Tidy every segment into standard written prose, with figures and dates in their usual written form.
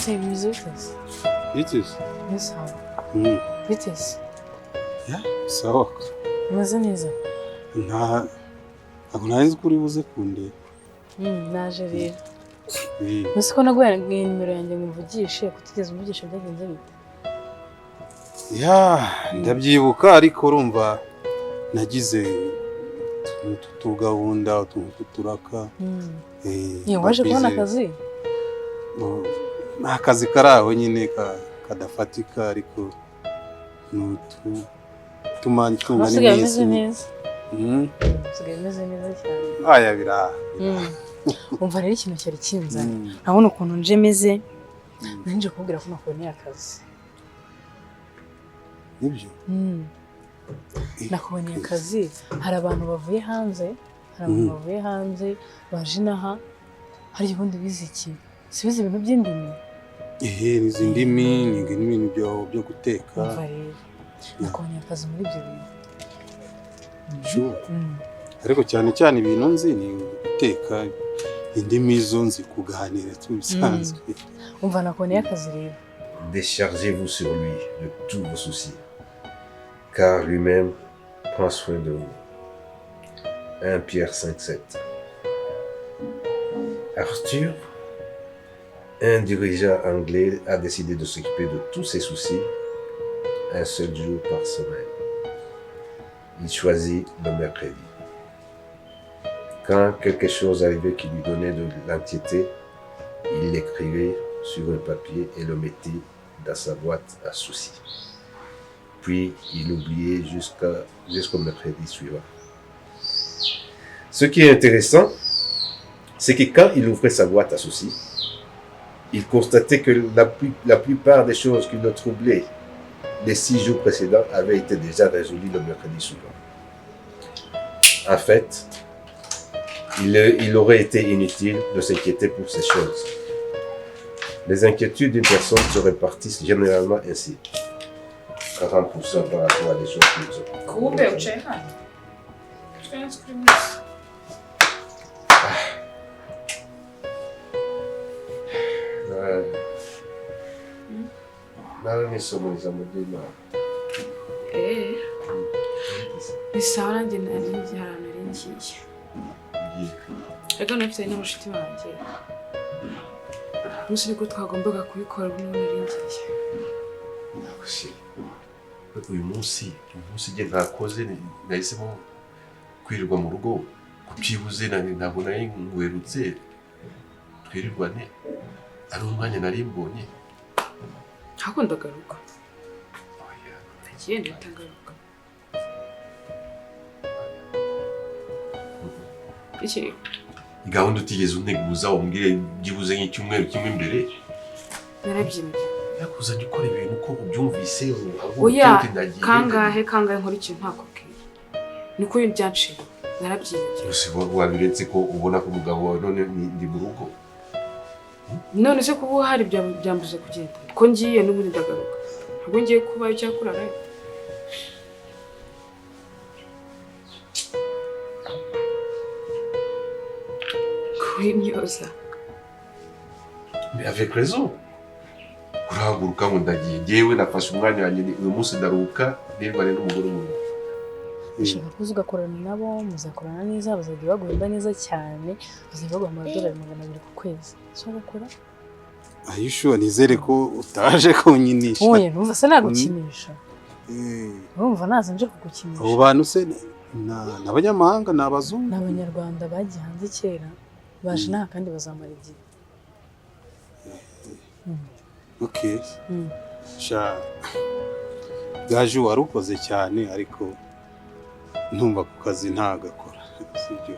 Stay music. It is. Yes, how? It is. Yeah, sawa. Umeze neza? Ntabwo nari kuri buze kundeba. Naje rero. Nzi ko naguhaye nimero yanjye mvugishe kutigeze umuvugisha byagenze bite? Ndabyibuka ariko urumva nagize tugahunda turaka. Waje kubona akazi? Akazi karaho nyine kadafatika ariko tumanyuma n'imisi neza. Usigaye umeze neza cyane. Biraha. Umva rero ikintu cyari kinzanye. Nabona ukuntu nje meze. Nanje kubwira ko nakuboneye akazi. Nibyo? Nakuboneye akazi. Hari abantu bavuye hanze, baje naha. Hari ubundi biziki. Sibize ibintu by'indimi. N'izindimi, n'ibintu byo guteka. Umva rero. Nakuboneye akazi muri ibyo bintu. Ariko cyane ibintu nzi ni guteka indimi zo nzi kuganira tubisanzwe. Umva nakuboneye akazi rero. Déchargez-vous sur lui de tous vos soucis, car lui-même prend soin de vous. 1 Pierre 5:7. Arthur, un dirigeant anglais, a décidé de s'occuper de tous ses soucis un seul jour par semaine. Il choisit le mercredi. Quand quelque chose arrivait qui lui donnait de l'anxiété, il l'écrivait sur un papier et le mettait dans sa boîte à soucis. Puis il l'oubliait jusqu'au mercredi suivant. Ce qui est intéressant, c'est que quand il ouvrait sa boîte à soucis, il constatait que la plupart des choses qui le troublaient les 6 jours précédents avaient été déjà résolues le mercredi suivant. En fait, il aurait été inutile de s'inquiéter pour ces choses. Les inquiétudes d'une personne se répartissent généralement ainsi. 40% par rapport à des choses qui nous occupent. Bisaba nanjye nari ahantu nari ngiye. Ego nafite n'umushuti wanjye. Musi ko twagombaga kubikora bino nari ngiye. Uyu munsi nge ntakoze nahisemo kwirirwa mu rugo kubyibuze ntabwo nari ngwerutse twirirwane ari umwanya nari mbonye. Hako ndagaruka. Ndagiye ndagaruka. Iki gahunda utigeze unteguza umbwire byibuze nk'icyumweru kimwe imbere. Narabyimye. Yakuzanye ukora ibintu uko ubyumvise oya kangahe nkora ikintu ntakubwira. Niko byanciye. Narabyimye. Gusa wabiretse ko ubona ko umugabo wawe none ndi mu rugo. None se kuba hari byambuze kugenda. Ko ngiye n'ubundi ndagaruka. Ntabwo ngiye kuba cyakura rero. Imyoza. Mais avec raison. Urahaguruka ngo ndagiye ngewe nafashe umwanya wanjye uyu munsi ndaruhuka nirwane n'umugore umwe. Ushaka kuza ugakorana nabo muzakorana neza bazajya baguhemba neza cyane bazajya baguha $200 ku kwezi. So gukora? Are you sure nizere ko utaje kunyinisha? Oya numva se nagukinisha. Numva naza nje kugukinisha. Abo bantu se n'abanyamahanga n'abazungu? N'abanyarwanda bagiye hanze kera. Baje naha kandi bazamara igihe. Okay. Gaje warukoze cyane ariko ntumva ku kazi ntagakora. Sibyo.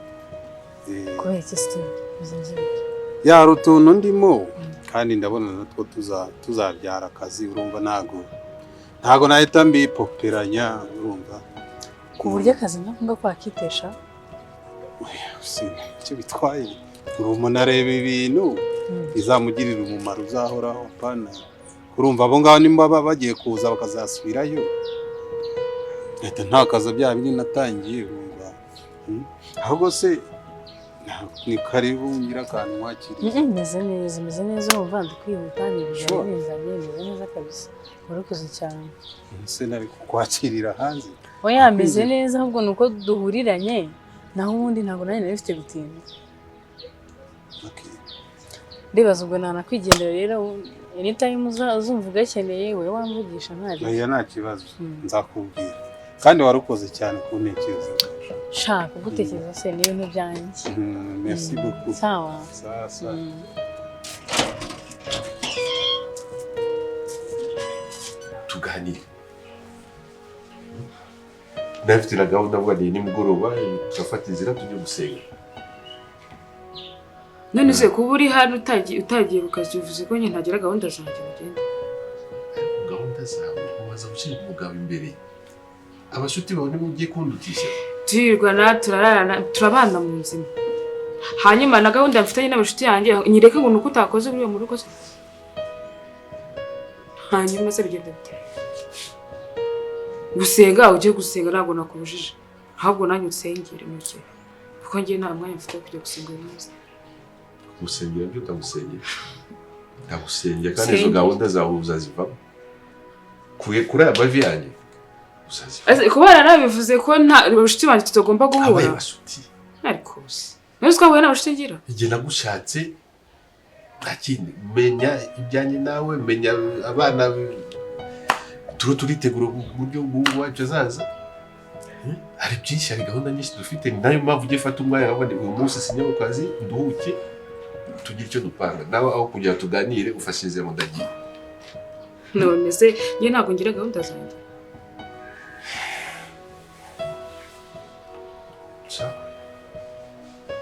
Kubera iki Steve? Bizinze bite? Ya rutuntu ndimo kandi ndabona natwo tuzabyara akazi urumva ntago nahita mbipoperanya urumva. Ku buryo akazi ntakunga kwakitesha? Icyo bitwaye umuntu areba ibintu bizamugirira umumaro uzahoraho pana urumva abo ngabo nimba bagiye kuza bakazasubirayo leta ntakaza bya bindi natangiye urumva ahubwo se ni karibu ngira akantu mwakiriye. meze neza urumva ndi kwihuta n'ibijanye meze neza kabisa warakoze cyane. Se nari kukwakirira hanze. Oya meze neza ahubwo nuko duhuriranye naho ubundi ntabwo nari nafite gutinda. Ndibaza ubwo nanakwigendera rero anytime uzumva ugakeneye wowe wamvugisha ntari. Oya nta kibazo nzakubwira kandi warakoze cyane kuntekereza. Shaka gutekereza se n'ibintu byanjye. Merci beaucoup. Sawa. Sawa. Tuganire. Ndafite na gahunda avuga ni nimugoroba tugafata inzira tujye gusenga. None se kuba uri hano utagiye ukazi uvuze ko nyine ntagira gahunda zanjye mugenda. Gahunda zawe ubaza gushyira umugabo imbere. Abashuti bawe nibo ugiye kundutisha. Turirwana turabana mu nzima. Hanyuma na gahunda mfitanye n'abashuti yanjye nyireke ngo nuko utakoze buri mu rugo se. Hanyuma se bigenda bite? Gusenga uje gusenga ntabwo nakubujije. Ahubwo nanyu usengere mu cyo. Kuko ngiye nta mwanya mfite kujya gusengera neza. Gusengera byo utagusengera. Ndagusengera kandi izo gahunda zawe uzazivamo. Kuri abavi yanjye. Ese kubana nabivuze ko nta abashuti banje tutagomba guhura. Abaye abashuti. Ariko se. None twahuye n'abashuti ngira? Igihe nagushatse akindi menya ibyanjye nawe menya abana turitegura uburyo bw'uwacu azaza. Hari byinshi hari gahunda nyinshi dufite nayo mpamvu ugiye fata umwanya ngo uyu munsi sinya ku kazi nduhuke tugire icyo dupanga nawe aho kugira tuganire ufashize mu ndagiye. None se njye ntabwo ngira gahunda zanjye.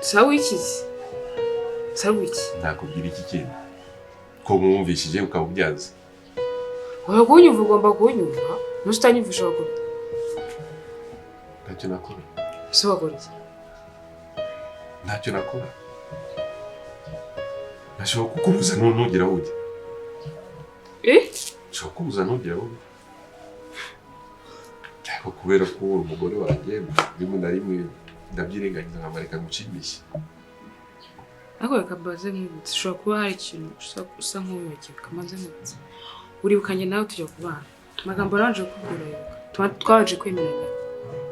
Sawa iki? Sawa iki? Nakubwira iki kintu ko mwumvishije ukabubyanza. Oya kunyumva ugomba kunyumva nustanyumvisha bakora. Ntacyo nakora. Se bakora iki? Ntacyo nakora. Nashobora kukubuza ntugera aho ujya. Nshobora kukubuza ntugera aho ujya. Cyangwa kubera ko uri umugore wanjye rimwe na rimwe ndabyirengagiza nkamareka ngucimisha. Ako yakabaze nk'ibitse ushobora kuba hari ikintu usa nk'uwibagiwe kamaze nk'ibitse. Uribukanye nawe tujya kubana. Amagambo nanje kukubwira yuko twaje kwemeranya.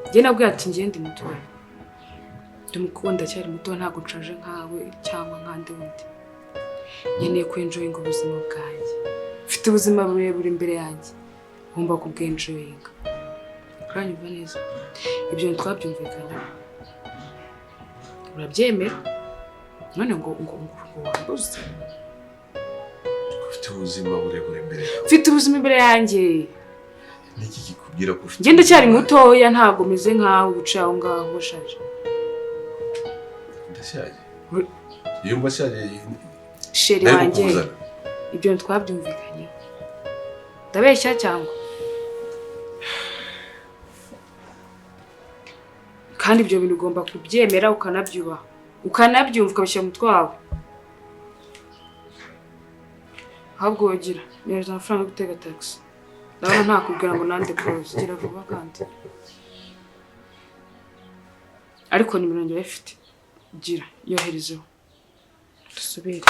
Njye nabwo ati njye ndi muto. Ndumukunda cyari muto ntabwo nshaje nkawe cyangwa nkandi wundi. Nkeneye kwenjoyinga ubuzima bwanjye. Mfite ubuzima burebure imbere yanjye. Ngomba kubwenjoyinga. Uranyumva neza. Ibyo twabyumvikanye. Urabyemera? None ngo wambuze. Ufite ubuzima burebure imbere yawe. Mfite ubuzima imbere yanjye. Niki kikubwira ko ufite? Ngenda cyari mutoya ntabwo meze nkaho uca aho ngaho ushaje. Ndashaje. Iyo mbashaje sheri wanjye. Ibyo twabyumvikanye. Ndabeshya cyangwa? Kandi ibyo bintu ugomba kubyemera ukanabyubaha. Ukanabyumva ukabishyira mu twawe. Ahubwo wogira neza amafaranga yo gutega taxi. Ndabona ntakubwira ngo nande close gira vuba kandi. Ariko nimero yanjye ifite. Gira yoherezeho. Dusubire.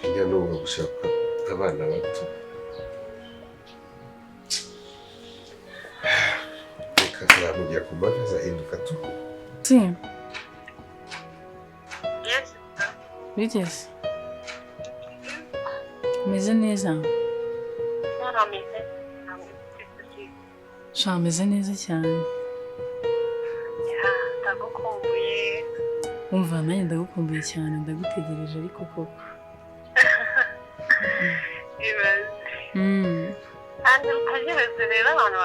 Njya numva gushaka abana bato. Reka tuzamujya ku mavi azahinduka tu. Si. Biteze. Meze neza. Meze neza cyane. Ndagukumbuye. Umva nanjye ndagukumbuye cyane ndagutegereje ariko koko. Andi ukagereze rero abantu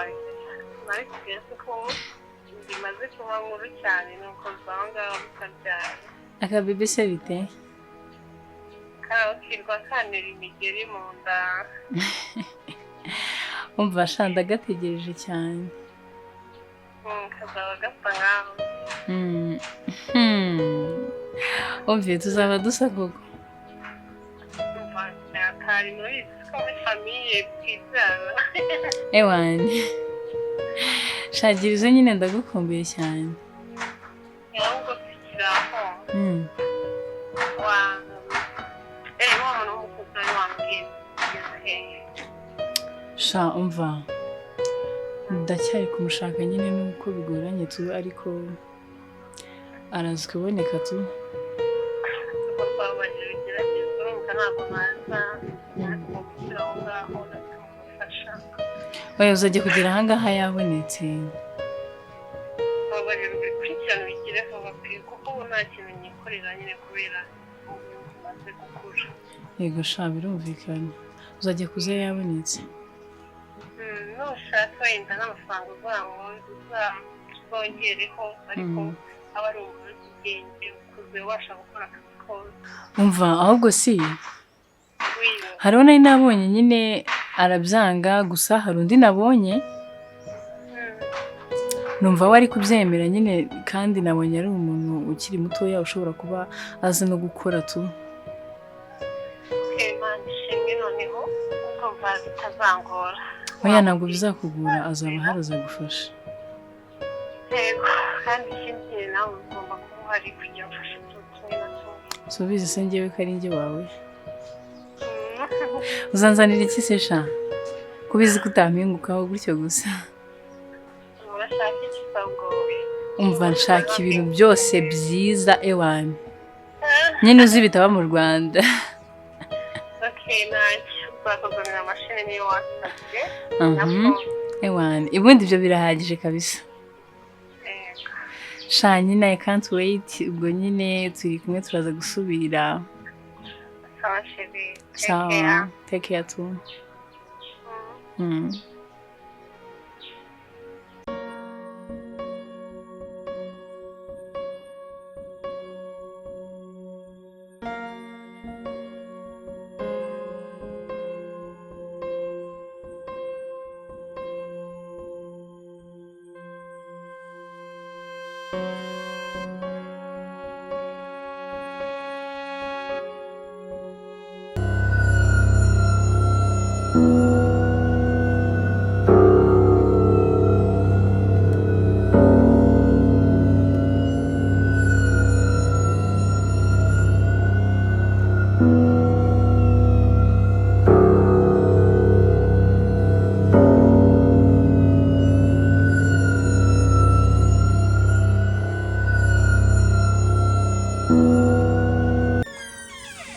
bari kugeze ko bimaze kuba nkuru cyane nuko usanga mukabyara. Akabebe se bite? Karakirwa kanera imigeri mu nda. Umva shanda gategereje cyane. Kazaba gasa nkaho. Umva tuzaba dusa koko. Umva byatari muri famiye bwizana ewani shagirizo nyine ndagukumbuye cyane ahubwo tukiraho wa wa muntu w'umukobwa wambwiye sha umva ndacyari kumushaka nyine nuko bigoranye tu ariko arazi kuboneka tu oya uzajya kugera ahangaha yabonetse yego sha birumvikana uzajya kuza yabonetse nushaka wenda n'amafaranga uzongereho ariko aba ari umuntu w'ubwenge ukuze ubasha gukora akazi kose umva ahubwo si hariho nari nabonye nyine arabyanga gusa hari undi nabonye numva we ari kubyemera nyine kandi nabonye ari umuntu ukiri mutoya ushobora kuba azi no gukora tu oya ntabwo bizakugura azaba hari azagufasha yego kandi ikindi nawe ugomba kuba uhari kugira ngo ufashe tumwe na tumwe so bizi se njyewe ko ari njye wawe uzanzanira iki se sha kubizi ko utampingukaho gutyo gusa urashaka iki sabwo umva nshaka ibintu byose byiza ewani nyine uzi bitaba mu Rwanda ntacyo bakuzanira amashini niyo wasabye ewani ubundi ibyo birahagije kabisa sha nyine I can't wait ubwo nyine turi kumwe turaza gusubira sawa sheri sawa take care too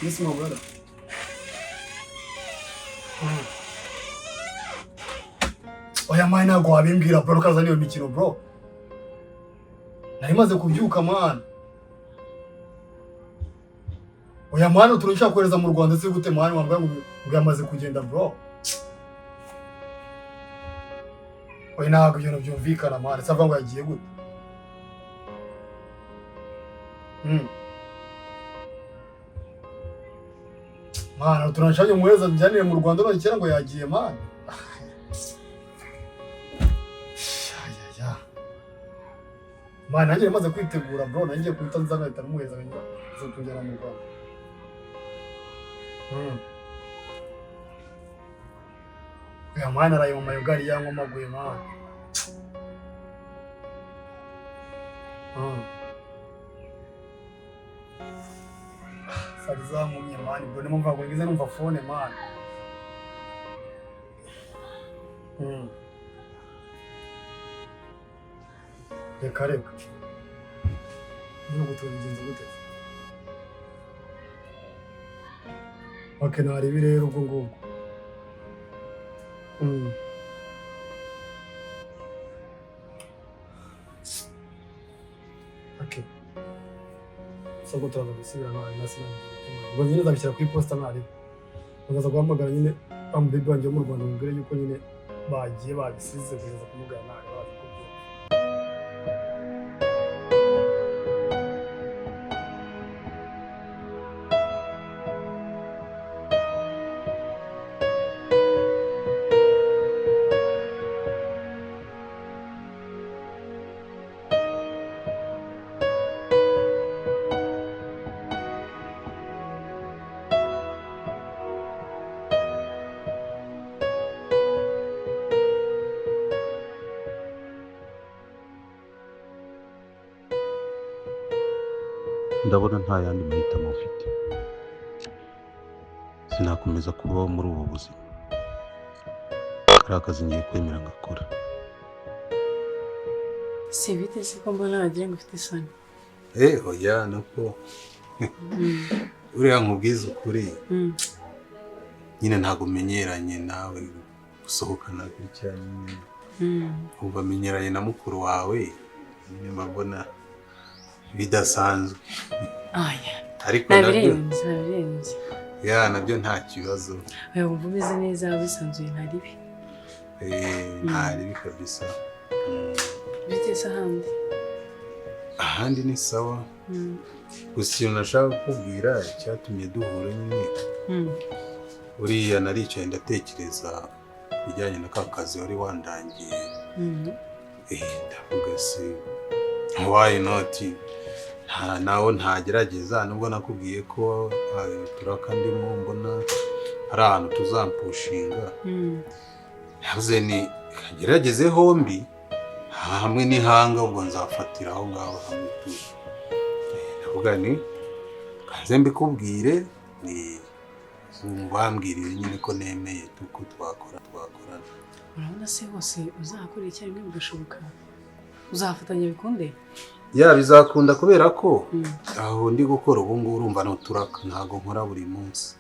Yes, my brother. Oya mani ntabwo wabimbwira bro ukaza niyo mikino bro. Nari maze kubyuka man. Oya mani turashaka kohereza mu Rwanda se gute mani wambaye ngo yamaze kugenda bro. Oya ntabwo ibintu byumvikana mani sava ngo yagiye gute. Mana tunashanye muheza byanire mu Rwanda no kera ngo yagiye man. Man nanjye maze kwitegura bro nanjye kuhita nzagahita muheza ngenda zo tujyana mu Rwanda. Ya man arayo mu mayogari yango maguye man. Salizamumye mani bro nimumva ngo ngize numva phone man. Reka niyo gutubigenza gute nari birero ubwo ngubwo soko turaza gusubira nawe nasinanje ubwo nyine ndabishyira kuri posta nari ngaza guhamagara nyine bamubibi wanjye mu Rwanda mubwire yuko nyine bagiye babisize kugeza kumugana nawe baza kubyumva. ndabona nta yandi mahitamo mfite. Sinakomeza kubaho muri ubu buzima. Kari akazi ngiye kwemera ngakora. Si bite se ko mbona wagira ngo ufite isoni? Oya nako. Uriya nkubwiza ukuri. Nyine ntabwo menyeranye nawe gusohokana gutya nyine. Ubu bamenyeranye na mukuru wawe. Nyine mbona bidasanzwe. Ariko nabirenze. Nabyo nta kibazo. Wumva umeze neza bisanzuye nta ribi. Nta ribi kabisa. Bite se ahandi? Ahandi ni sawa. Gusa ikintu nashaka kukubwira cyatumye duhura nyine. Uriya naricaye ndatekereza bijyanye na ka kazi wari wandangiye. Ndavuga se why not? Nawe ntagerageza nubwo nakubwiye ko turaka ndimo mbona hari ahantu tuzampushinga. Yavuze ni kagerageze hombi hamwe n'ihanga ubwo nzafatira aho ngaho hamwe tu. Ndavuga ni kanze mbikubwire ni bambwirire nyine ko nemeye tuko twakorana. Urabona se hose uzakora icyarimwe bigashoboka? Uzafatanya bikunde? Bizakunda kubera ko aho ndi gukora ubu ngubu urumva no turaka ntago nkora buri munsi.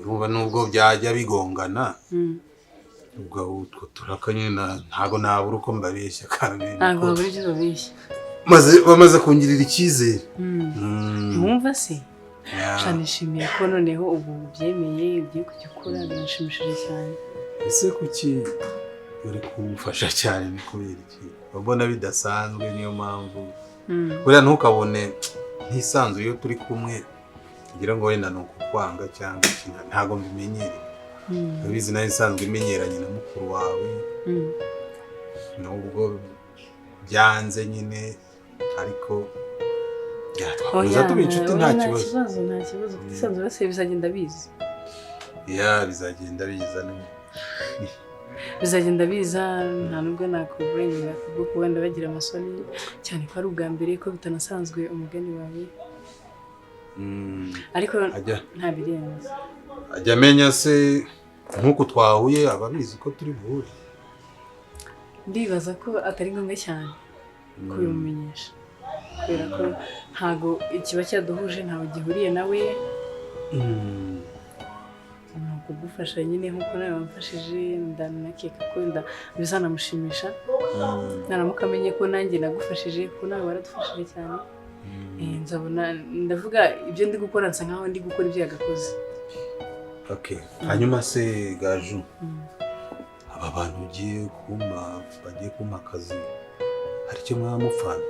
Urumva nubwo byajya bigongana. Ubwo utwo turaka nyine ntago nabura uko mbabeshya kandi ntago babura ibyo babeshya. Bamaze kungirira icyizere. Wumva se? Nishimiye ko noneho ubu byemeye ugiye kujya ukora birashimishije cyane. Ese kuki uri kumufasha cyane ni kubera iki? Babona bidasanzwe niyo mpamvu. Buriya ntukabone ntisanzwe iyo turi kumwe kugira ngo wenda nuko kwanga cyangwa ikintu ntago mbimenyereye. Abizi nayo isanzwe imenyeranye na mukuru wawe. Nubwo byanze nyine ariko twakomeza tuba inshuti nta kibazo. Nta kibazo isanzwe bose bizagenda biza. Bizagenda biza bizagenda biza nta nubwo nakuburengera kubwo kubanda bagira amasoni cyane ko ari ubwa mbere ko bitanasanzwe umugani wawe. Ariko nta birenze. Ajya amenya se nkuko twahuye ababizi ko turi buhure. Ndibaza ko atari ngombwa cyane kubimumenyesha kubera ko ntago ikiba cyaduhuje ntawe gihuriye nawe. Kugufasha nyine nkuko nawe wamfashije ndanakeka ko bizanamushimisha. Naramuka amenye ko nanjye nagufashije ko nawe waradufashije cyane. Nzabona ndavuga ibyo ndi gukora nsa nkaho ndi gukora ibyo yagakoze. Hanyuma se Gaju, aba bantu bagiye kumpa akazi hari icyo mwamupfana?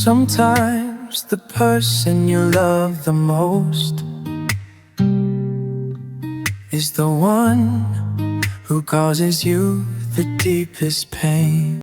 Sometimes the person you love the most is the one who causes you the deepest pain.